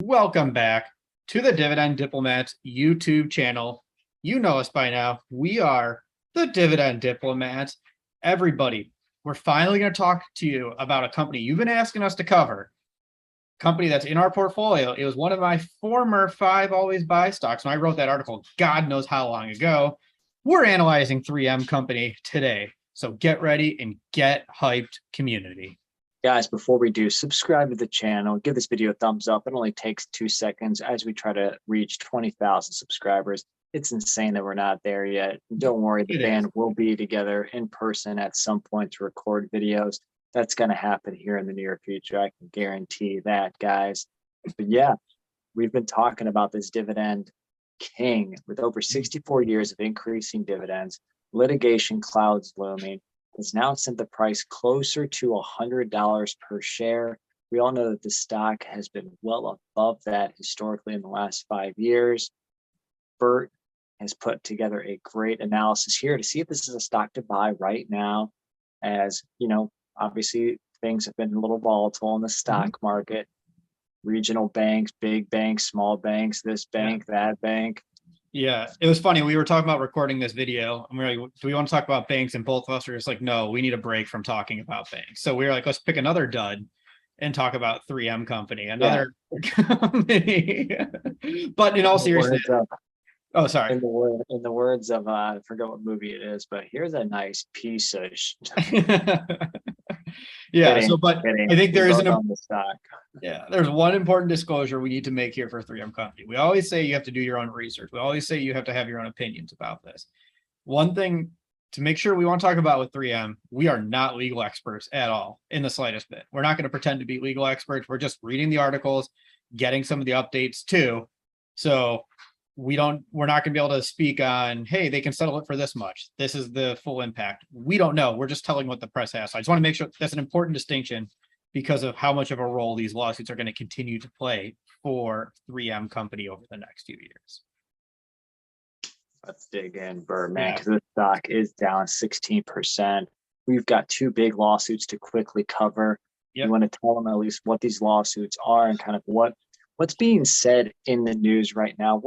Welcome back to the Dividend Diplomat YouTube channel. You know us by now. We are the Dividend Diplomats. Everybody, we're finally going to talk to you about a company you've been asking us to cover. Company that's in our portfolio. It was one of my former 5 always buy stocks. When I wrote that article, God knows how long ago. We're analyzing 3M company today. So get ready and get hyped, community. Guys, before we do, subscribe to the channel, give this video a thumbs up. It only takes 2 seconds as we try to reach 20,000 subscribers. It's insane that we're not there yet. Don't worry, the band will be together in person at some point to record videos. That's going to happen here in the near future. I can guarantee that, guys. But yeah, we've been talking about this Dividend King with over 64 years of increasing dividends, litigation clouds looming. It's now sent the price closer to $100 per share. We all know that the stock has been well above that historically in the last 5 years. Bert has put together a great analysis here to see if this is a stock to buy right now. As you know, obviously things have been a little volatile in the stock market. Regional banks, big banks, small banks, this bank, that bank. Yeah, it was funny. We were talking about recording this video, and we were like, do we want to talk about banks? And both of us were just like, no, we need a break from talking about banks. So we were like, let's pick another dud and talk about 3M company, another company. But in all seriousness, oh, sorry. In the words of I forget what movie it is, but here's a nice piece of yeah. I think there is on the stock. Yeah, there's one important disclosure we need to make here for 3M company. We always say you have to do your own research. We always say you have to have your own opinions about this. One thing to make sure we want to talk about with 3M, we are not legal experts at all in the slightest bit. We're not going to pretend to be legal experts. We're just reading the articles, getting some of the updates too. So we're not going to be able to speak on, hey, they can settle it for this much. This is the full impact. We don't know. We're just telling what the press has. So I just want to make sure that's an important distinction because of how much of a role these lawsuits are going to continue to play for 3M company over the next few years. Let's dig in, Bert, man, because the stock is down 16%. We've got 2 big lawsuits to quickly cover. You want to tell them at least what these lawsuits are and kind of what's being said in the news right now.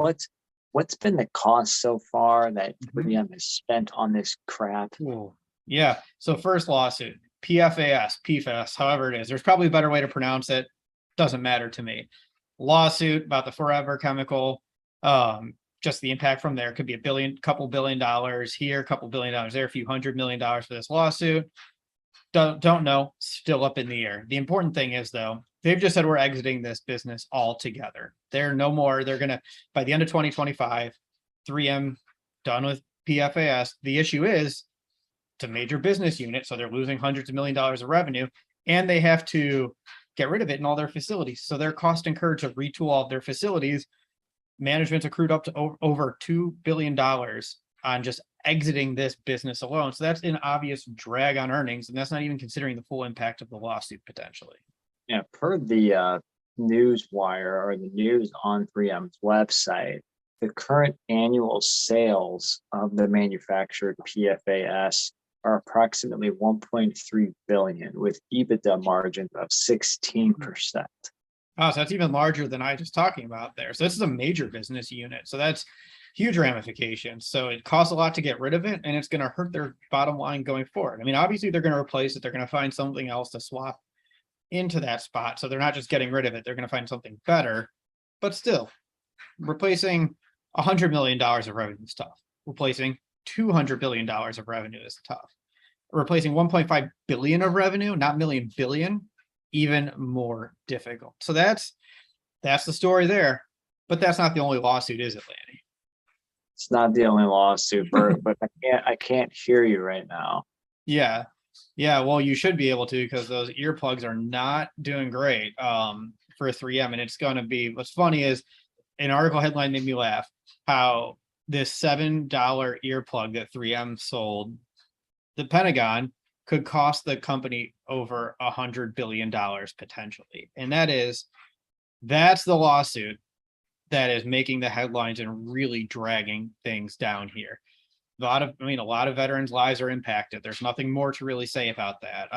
What's been the cost so far that 3M has spent on this crap? Yeah. So first lawsuit, Pfas, however it is. There's probably a better way to pronounce it. Doesn't matter to me. Lawsuit about the Forever chemical. Just the impact from there could be couple billion dollars here, couple billion dollars there, a few $100 million for this lawsuit. Don't know. Still up in the air. The important thing is, though, they've just said we're exiting this business altogether. They're no more. They're going to, by the end of 2025, 3M done with Pfas. The issue is it's a major business unit, so they're losing hundreds of millions of dollars of revenue, and they have to get rid of it in all their facilities. So their cost incurred to retool all of their facilities, management's accrued up to over $2 billion on just exiting this business alone. So that's an obvious drag on earnings, and that's not even considering the full impact of the lawsuit potentially. Yeah, per the news wire or the news on 3M's website, the current annual sales of the manufactured Pfas are approximately 1.3 billion with EBITDA margins of 16%. Oh, so that's even larger than I was just talking about there. So this is a major business unit. So that's huge ramifications. So it costs a lot to get rid of it, and it's going to hurt their bottom line going forward. I mean, obviously they're going to replace it. They're going to find something else to swap into that spot. So they're not just getting rid of it. They're going to find something better, but still replacing $100 million of revenue is tough. Replacing $200 billion of revenue is tough. Replacing 1.5 billion of revenue, not million, billion, even more difficult. So that's the story there, but that's not the only lawsuit, is it, Lanny? It's not the only lawsuit, Bert, but I can't hear you right now. Yeah. Well, you should be able to, because those earplugs are not doing great for 3M. And it's going to be, what's funny is an article headline made me laugh how this $7 earplug that 3M sold the Pentagon could cost the company over $100 billion potentially. And that's the lawsuit that is making the headlines and really dragging things down here. A lot of veterans' lives are impacted. There's nothing more to really say about that.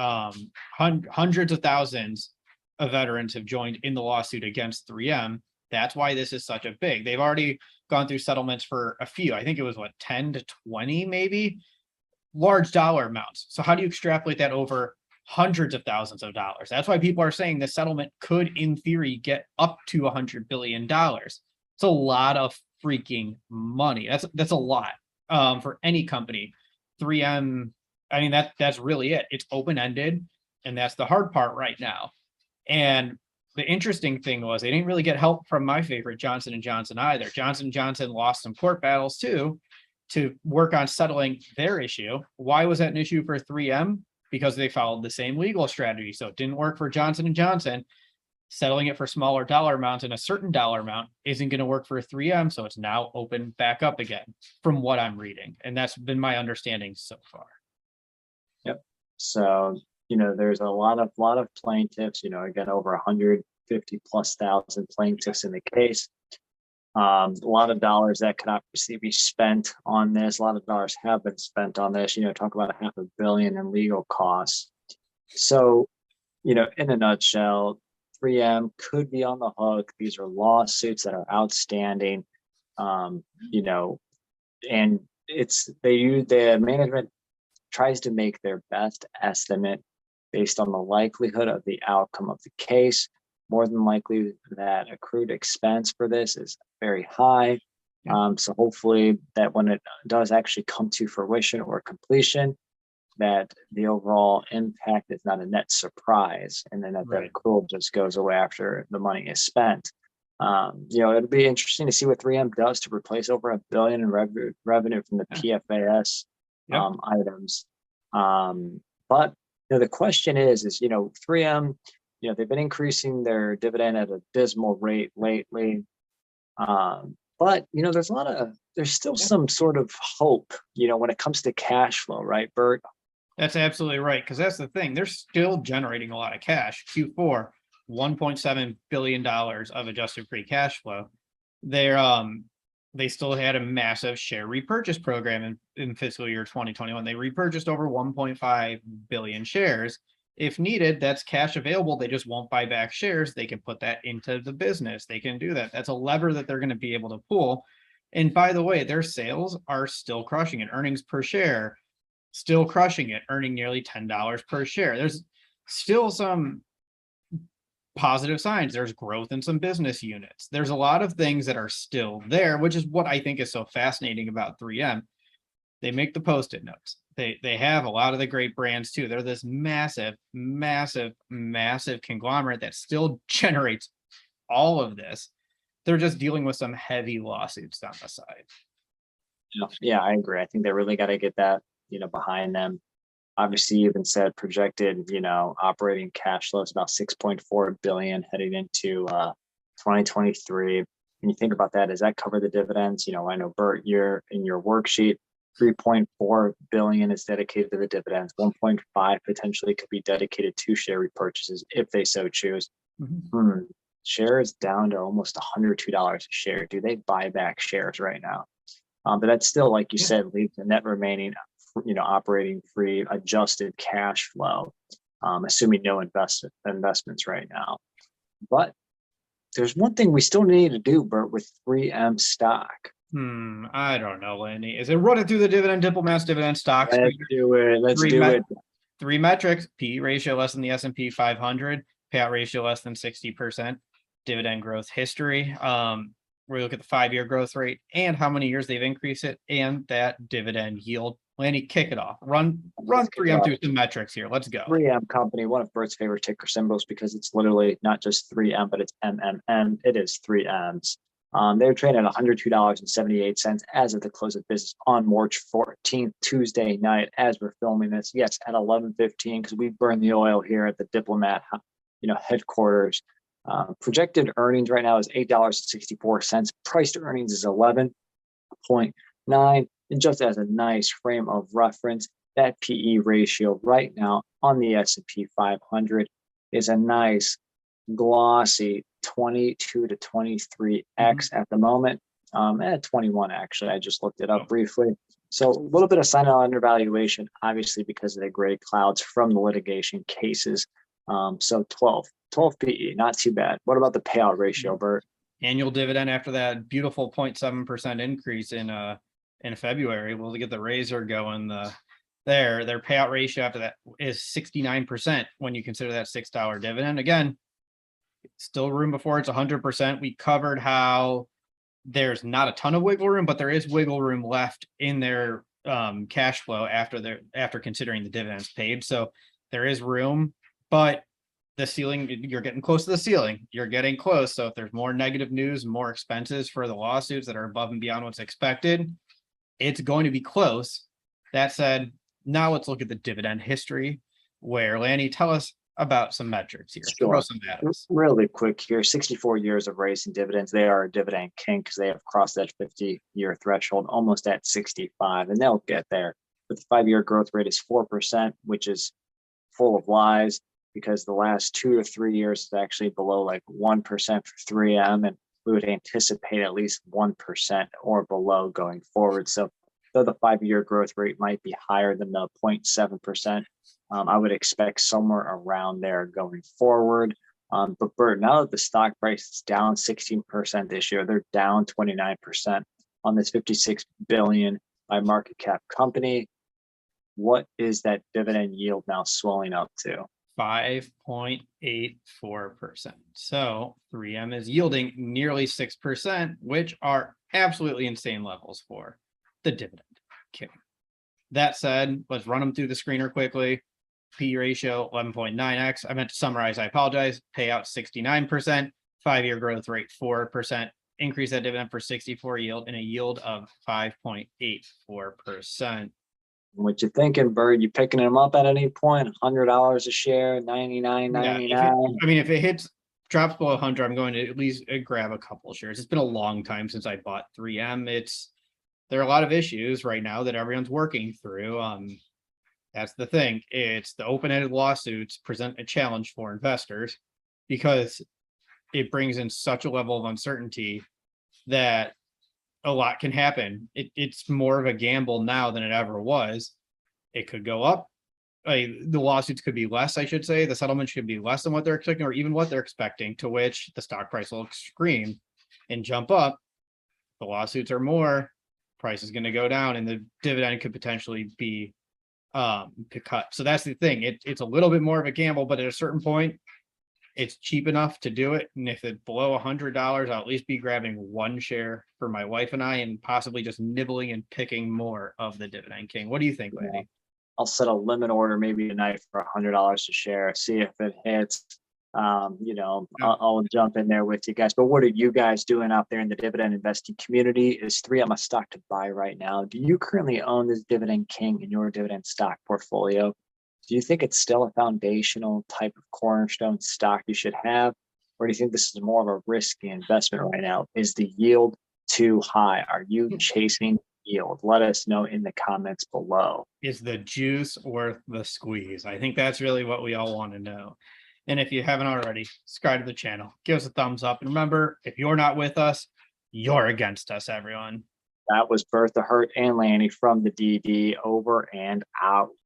Hundreds of thousands of veterans have joined in the lawsuit against 3M. That's why this is such a big. They've already gone through settlements for a few. I think it was what, 10 to 20 maybe, large dollar amounts. So how do you extrapolate that over hundreds of thousands of dollars? That's why people are saying the settlement could, in theory, get up to $100 billion. It's a lot of freaking money. That's a lot for any company. 3M, I mean, that's really it. It's open-ended, and that's the hard part right now. And the interesting thing was they didn't really get help from my favorite Johnson & Johnson either. Johnson & Johnson lost some court battles too to work on settling their issue. Why was that an issue for 3M? Because they followed the same legal strategy. So it didn't work for Johnson & Johnson. Settling it for smaller dollar amounts and a certain dollar amount isn't going to work for 3M. So it's now open back up again from what I'm reading. And that's been my understanding so far. Yep. So, there's a lot of plaintiffs, again, over 150,000+ plaintiffs in the case. A lot of dollars that could obviously be spent on this. A lot of dollars have been spent on this, talk about $500 million in legal costs. So, in a nutshell, 3M could be on the hook. These are lawsuits that are outstanding, and the management tries to make their best estimate based on the likelihood of the outcome of the case. More than likely that accrued expense for this is very high. So hopefully that when it does actually come to fruition or completion, that the overall impact is not a net surprise, and then that the accrual just goes away after the money is spent. It'll be interesting to see what 3M does to replace over $1 billion in revenue from the PFAS items. But the question is 3M, they've been increasing their dividend at a dismal rate lately. But there's still some sort of hope, when it comes to cash flow, right, Bert? That's absolutely right. Because that's the thing. They're still generating a lot of cash. Q4, $1.7 billion of adjusted free cash flow. They still had a massive share repurchase program in fiscal year 2021. They repurchased over 1.5 billion shares. If needed, that's cash available. They just won't buy back shares. They can put that into the business. They can do that. That's a lever that they're going to be able to pull. And by the way, their sales are still crushing it. Earnings per share, still crushing it, earning nearly $10 per share. There's still some positive signs. There's growth in some business units. There's a lot of things that are still there, which is what I think is so fascinating about 3M. They make the Post-it notes. They have a lot of the great brands too. They're this massive, massive, massive conglomerate that still generates all of this. They're just dealing with some heavy lawsuits on the side. Yeah, I agree. I think they really got to get that, behind them. Obviously, you even said projected, operating cash flow is about 6.4 billion heading into 2023. When you think about that, does that cover the dividends? I know, Bert, you're in your worksheet, 3.4 billion is dedicated to the dividends. 1.5 potentially could be dedicated to share repurchases if they so choose. Shares down to almost $102 a share. Do they buy back shares right now? But that's still, like you said, leaves the net remaining, operating free adjusted cash flow, assuming no investments right now. But there's one thing we still need to do, Bert, with 3M stock. I don't know, Lanny. Is it running through the diplomat's dividend stocks? Let's do it. 3 metrics: PE ratio less than the S&P 500, payout ratio less than 60%, dividend growth history. We look at the 5-year growth rate and how many years they've increased it, and that dividend yield. Lanny, kick it off. Run 3M through some metrics here. Let's go. 3M company, one of Bert's favorite ticker symbols, because it's literally not just 3M, but it's MMM. It is 3Ms. They're trading at $102.78 as of the close of business on March 14th, Tuesday night, as we're filming this. Yes, at 11:15, because we burn the oil here at the Diplomat, headquarters. Projected earnings right now is $8.64. Price to earnings is 11.9. And just as a nice frame of reference, that PE ratio right now on the S&P 500 is a nice glossy 22 to 23x at the moment. At 21, actually. I just looked it up briefly. So a little bit of sign of undervaluation, obviously, because of the gray clouds from the litigation cases. So 12 PE, not too bad. What about the payout ratio, Bert? annual dividend after that beautiful 0.7% increase in February. We'll get the razor going. Their payout ratio after that is 69% when you consider that $6 dividend. Again, still room before it's 100%. We covered how there's not a ton of wiggle room, but there is wiggle room left in their cash flow after considering the dividends paid. So there is room, but the ceiling, you're getting close to the ceiling. You're getting close. So if there's more negative news, more expenses for the lawsuits that are above and beyond what's expected, it's going to be close. That said, now let's look at the dividend history, where Lanny, tell us about some metrics here. Sure. Throw some at us. Really quick here, 64 years of raising dividends. They are a dividend king because they have crossed that 50-year threshold, almost at 65, and they'll get there. But the 5-year growth rate is 4%, which is full of lies, because the last 2 to 3 years is actually below like 1% for 3M, and we would anticipate at least 1% or below going forward. So though the 5-year growth rate might be higher than the 0.7%, I would expect somewhere around there going forward. But Bert, now that the stock price is down 16% this year, they're down 29% on this 56 billion by market cap company. What is that dividend yield now swelling up to? 5.84%. So 3M is yielding nearly 6%, which are absolutely insane levels for the dividend king. That said, let's run them through the screener quickly. P ratio 11.9x. I meant to summarize. I apologize. Payout 69%. 5-year growth rate 4%. Increase that dividend for 64 yield and a yield of 5.84%. What you thinking, Bert? You picking them up at any point? $100 a share, 99.99. Yeah, if it hits drops below 100, I'm going to at least grab a couple of shares. It's been a long time since I bought 3M. There are a lot of issues right now that everyone's working through. That's the thing. It's the open-ended lawsuits present a challenge for investors because it brings in such a level of uncertainty that a lot can happen. It's more of a gamble now than it ever was. It could go up. The lawsuits could be less, I should say. The settlement should be less than what they're expecting, or even what they're expecting, to which the stock price will scream and jump up. The lawsuits are more, price is going to go down, and the dividend could potentially be cut. So that's the thing. It's a little bit more of a gamble, but at a certain point, it's cheap enough to do it. And if it's below $100, I'll at least be grabbing one share for my wife and I, and possibly just nibbling and picking more of the Dividend King. What do you think, Lanny? I'll set a limit order maybe tonight for $100 a share, see if it hits. I'll jump in there with you guys. But what are you guys doing out there in the dividend investing community? Is 3M a stock to buy right now? Do you currently own this Dividend King in your dividend stock portfolio? Do you think it's still a foundational type of cornerstone stock you should have? Or do you think this is more of a risky investment right now? Is the yield too high? Are you chasing yield? Let us know in the comments below. Is the juice worth the squeeze? I think that's really what we all want to know. And if you haven't already, subscribe to the channel, give us a thumbs up. And remember, if you're not with us, you're against us, everyone. That was Bertha, Hurt, and Lanny from the DD. Over and out.